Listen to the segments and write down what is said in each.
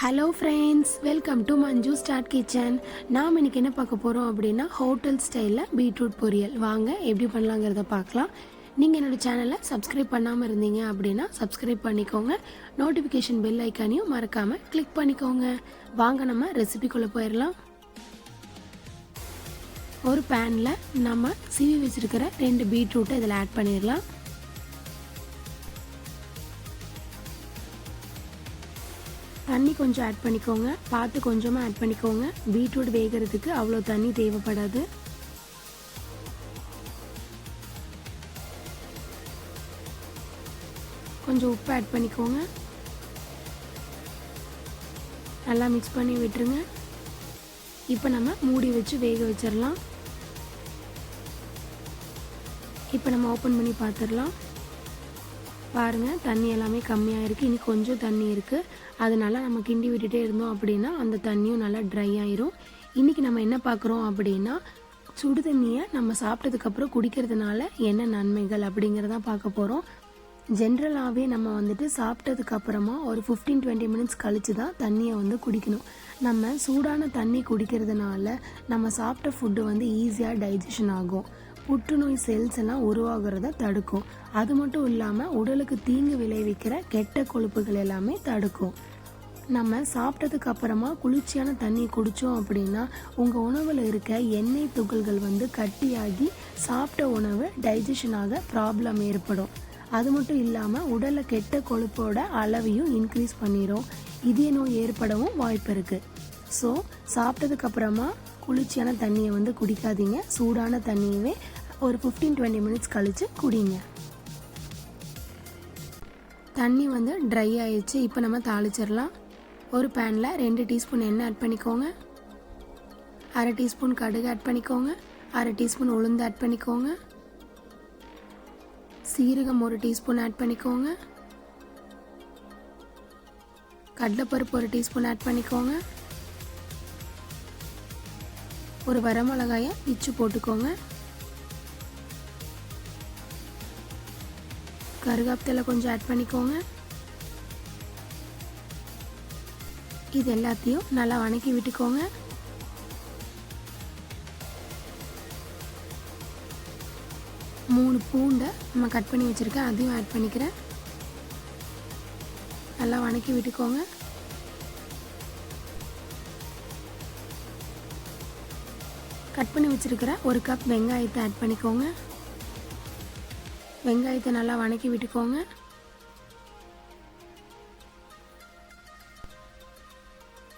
Hello friends, welcome to Manju start kitchen. நாம் இன்றைக்கி என்ன பார்க்க போகிறோம் அப்படின்னா ஹோட்டல் ஸ்டைலில் பீட்ரூட் பொரியல். வாங்க எப்படி பண்ணலாங்கிறத பார்க்கலாம். நீங்கள் என்னோடய சேனலை சப்ஸ்கிரைப் பண்ணாமல் இருந்தீங்க அப்படின்னா சப்ஸ்கிரைப் பண்ணிக்கோங்க. நோட்டிஃபிகேஷன் பெல் ஐக்கானையும் மறக்காமல் கிளிக் பண்ணிக்கோங்க. வாங்க நம்ம ரெசிபிக்குள்ளே போயிடலாம். ஒரு பேனில் நம்ம சீவி வச்சுருக்கிற 2 பீட்ரூட்டை இதில் ஆட் பண்ணிடலாம். தண்ணி கொஞ்சம் ஆட் பண்ணிக்கோங்க, பார்த்து கொஞ்சமாக ஆட் பண்ணிக்கோங்க. பீட்ரூட் வேகிறதுக்கு அவ்வளோ தண்ணி தேவைப்படாது. கொஞ்சம் உப்பு ஆட் பண்ணிக்கோங்க. நல்லா மிக்ஸ் பண்ணி விட்டுருங்க. இப்போ நம்ம மூடி வச்சு வேக வச்சிடலாம். இப்போ நம்ம ஓப்பன் பண்ணி பார்த்துடலாம். பாருங்கள், தண்ணி எல்லாமே கம்மியாக இருக்குது. இனி கொஞ்சம் தண்ணி இருக்குது. அதனால நம்ம கிண்டி விட்டுட்டே இருந்தோம் அப்படின்னா அந்த தண்ணியும் நல்லா ட்ரை ஆயிரும். இன்றைக்கி நம்ம என்ன பார்க்குறோம் அப்படின்னா சுடு தண்ணியை நம்ம சாப்பிட்டதுக்கப்புறம் குடிக்கிறதுனால என்ன நன்மைகள் அப்படிங்கிறதான் பார்க்க போகிறோம். ஜென்ரலாகவே நம்ம சாப்பிட்டதுக்கப்புறமா ஒரு 15-20 மினிட்ஸ் கழித்து தான் தண்ணியை குடிக்கணும். நம்ம சூடான தண்ணி குடிக்கிறதுனால நம்ம சாப்பிட்ட ஃபுட்டு ஈஸியாக டைஜஷன் ஆகும். புற்றுநோய் செல்ஸ் எல்லாம் உருவாகிறத தடுக்கும். அது மட்டும் இல்லாமல் உடலுக்கு தீங்கு விளைவிக்கிற கெட்ட கொழுப்புகள் எல்லாமே தடுக்கும். நம்ம சாப்பிட்டதுக்கு அப்புறமா குளிர்ச்சியான தண்ணி குடித்தோம் அப்படின்னா உங்கள் உணவில் இருக்க எண்ணெய் துகள்கள் கட்டியாகி சாப்பிட்ட உணவு டைஜஷன் ஆக ப்ராப்ளம் ஏற்படும். அது மட்டும் இல்லாமல் உடலில் கெட்ட கொழுப்போட அளவையும் இன்க்ரீஸ் பண்ணிடும். இதய நோய் ஏற்படவும் வாய்ப்பு இருக்குது. ஸோ சாப்பிட்டதுக்கப்புறமா குளிர்ச்சியான தண்ணியை குடிக்காதீங்க. சூடான தண்ணியவே ஒரு 15-20 மினிட்ஸ் கழித்து குடிங்க. தண்ணி ட்ரை ஆயிடுச்சு. இப்போ நம்ம தாளிச்சிடலாம். ஒரு பேனில் 2 டீஸ்பூன் எண்ணெய் ஆட் பண்ணிக்கோங்க. 1/2 டீஸ்பூன் கடுகு ஆட் பண்ணிக்கோங்க. 1/2 டீஸ்பூன் உளுந்து ஆட் பண்ணிக்கோங்க. சீரகம் 1 டீஸ்பூன் ஆட் பண்ணிக்கோங்க. கடலைப்பருப்பு 1 டீஸ்பூன் ஆட் பண்ணிக்கோங்க. ஒரு வரமிளகாயை பிச்சு போட்டுக்கோங்க. கருவேப்பிலை கொஞ்சம் ஆட் பண்ணிக்கோங்க. இது எல்லாத்தையும் நல்லா வணக்கி விட்டுக்கோங்க. மூணு பூண்டை நம்ம கட் பண்ணி வச்சுருக்கேன், அதையும் ஆட் பண்ணிக்கிறேன். நல்லா வணக்கி விட்டுக்கோங்க. கட் பண்ணி வச்சுருக்கிற 1 கப் வெங்காயத்தை ஆட் பண்ணிக்கோங்க. வெங்காயத்தை நல்லா வணக்கி விட்டுக்கோங்க.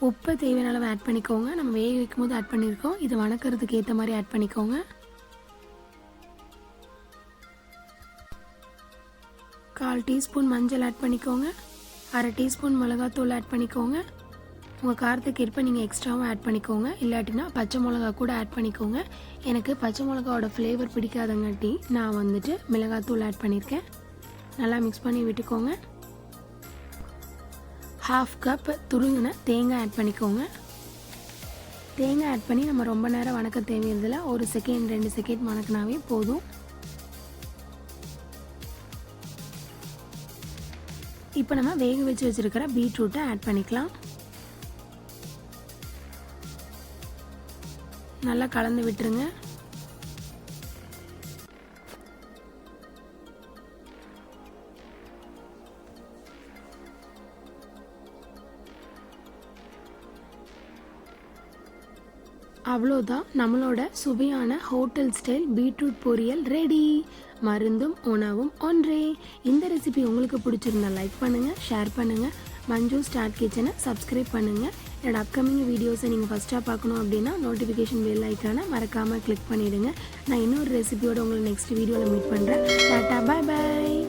உப்பு தேவையான அளவு ஆட் பண்ணிக்கோங்க. நம்ம வேக வைக்கும் போது ஆட் பண்ணியிருக்கோம். இது வணக்கிறதுக்கு ஏற்ற மாதிரி ஆட் பண்ணிக்கோங்க. கால் டீஸ்பூன் மஞ்சள் ஆட் பண்ணிக்கோங்க. 1/2 டீஸ்பூன் மிளகாத்தூள் ஆட் பண்ணிக்கோங்க. உங்கள் காரத்துக்கு ஏற்ப நீங்கள் எக்ஸ்ட்ராவும் ஆட் பண்ணிக்கோங்க. இல்லாட்டினா பச்சை மிளகா கூட ஆட் பண்ணிக்கோங்க. எனக்கு பச்சை மிளகாவோட ஃப்ளேவர் பிடிக்காதங்காட்டி நான் மிளகாத்தூள் ஆட் பண்ணியிருக்கேன். நல்லா மிக்ஸ் பண்ணி விட்டுக்கோங்க. 1/2 கப் துருங்கின தேங்காய் ஆட் பண்ணிக்கோங்க. தேங்காய் ஆட் பண்ணி நம்ம ரொம்ப நேரம் வணக்க தேவையில்லை. 1 செகண்ட் 2 செகண்ட் வணக்கினாவே போதும். இப்போ நம்ம வேக வச்சு வச்சுருக்கிற பீட்ரூட்டை ஆட் பண்ணிக்கலாம். நல்லா கலந்து விட்டுருங்க. அவ்வளோதான், நம்மளோட சுவையான ஹோட்டல் ஸ்டைல் பீட்ரூட் பொரியல் ரெடி. மருந்தும் உணவும் ஒன்றே. இந்த ரெசிபி உங்களுக்கு பிடிச்சிருந்தா லைக் பண்ணுங்கள், ஷேர் பண்ணுங்கள். மஞ்சு ஸ்டார்ட் கிச்சனை சப்ஸ்கிரைப் பண்ணுங்கள். என்னோட அப்கமிங் வீடியோஸை நீங்கள் ஃபஸ்ட்டாக பார்க்கணும் அப்படின்னா நோட்டிஃபிகேஷன் பெல் ஐக்கானை மறக்காமல் கிளிக் பண்ணிவிடுங்க. நான் இன்னொரு ரெசிபியோடு உங்களை நெக்ஸ்ட் வீடியோவில் மீட் பண்ணுறேன். டாட்டா, பாய் பாய்.